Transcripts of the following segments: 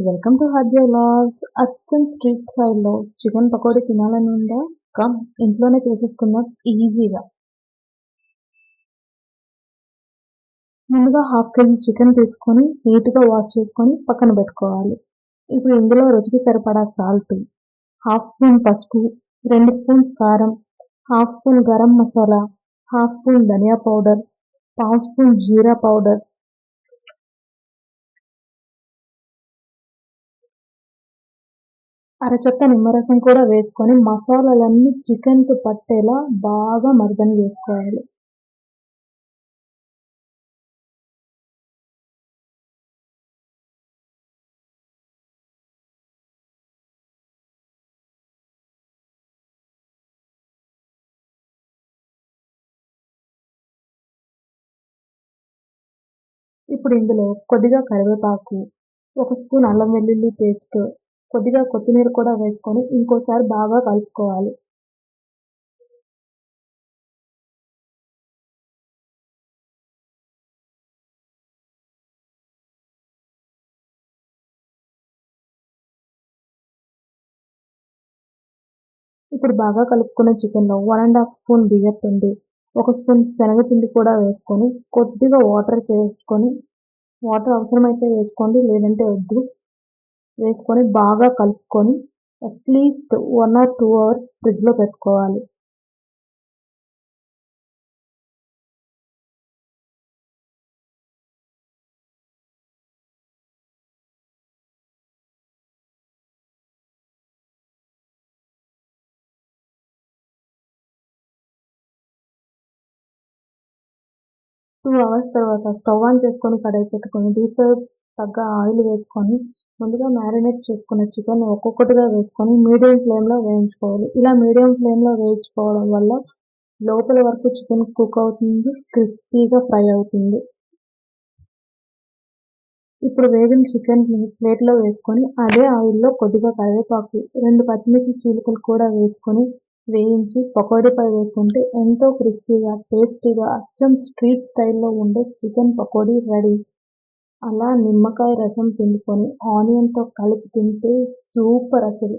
Welcome to హర్జ vlogs. అచ్చం street స్టైల్లో చికెన్ పకోడీ తినాలని ఉందా? కమ్, ఇంట్లోనే చేసేసుకుందాం ఈజీగా. ముందుగా హాఫ్ కేజీ చికెన్ తీసుకొని నీట్గా వాష్ చేసుకొని పక్కన పెట్టుకోవాలి. ఇప్పుడు ఇందులో రుచికి సరిపడా సాల్ట్, హాఫ్ స్పూన్ పసుపు, 2 స్పూన్స్ కారం, half spoon garam masala, half spoon dhania powder, పావు స్పూన్ జీరా పౌడర్, అరచెక్క నిమ్మరసం కూడా వేసుకొని మసాలాలన్నీ చికెన్కి పట్టేలా బాగా మర్దన చేసుకోవాలి. ఇప్పుడు ఇందులో కొద్దిగా కరివేపాకు, 1 స్పూన్ అల్లం వెల్లుల్లి పేస్ట్, కొద్దిగా కొత్తిమీర కూడా వేసుకొని ఇంకోసారి బాగా కలుపుకోవాలి. ఇప్పుడు బాగా కలుపుకున్న చికెన్లో 1½ స్పూన్ బియ్యపిండి, 1 స్పూన్ శనగపిండి కూడా వేసుకొని కొద్దిగా వాటర్ అవసరమైతే వేసుకోండి, లేదంటే వద్దు. వేసుకొని బాగా కలుపుకొని అట్లీస్ట్ 1 or 2 అవర్స్ ఫ్రిడ్జ్లో పెట్టుకోవాలి. టూ అవర్స్ తర్వాత స్టవ్ ఆన్ చేసుకొని కడాయి పెట్టుకొని డీప్ ఫ్రై తగ్గ ఆయిల్ వేసుకొని ముందుగా మ్యారినేట్ చేసుకున్న చికెన్ ఒక్కొక్కటిగా వేసుకొని మీడియం ఫ్లేమ్లో వేయించుకోవాలి. ఇలా మీడియం ఫ్లేమ్లో వేయించుకోవడం వల్ల లోపల వరకు చికెన్ కుక్ అవుతుంది, క్రిస్పీగా ఫ్రై అవుతుంది. ఇప్పుడు వేగిన చికెన్ని ప్లేట్లో వేసుకొని అదే ఆయిల్లో కొద్దిగా కరివేపాకు, 2 పచ్చిమిర్చి చీలికలు కూడా వేసుకొని వేయించి పకోడీపై వేసుకుంటే ఎంతో క్రిస్పీగా, టేస్టీగా అచ్చం స్ట్రీట్ స్టైల్లో ఉండే చికెన్ పకోడీ రెడీ. అలా నిమ్మకాయ రసం పిండుకొని ఆనియన్తో కలిపి తింటే సూపర్ అసలు.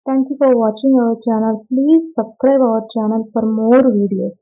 Thank you for watching our channel. Please subscribe our channel for more videos.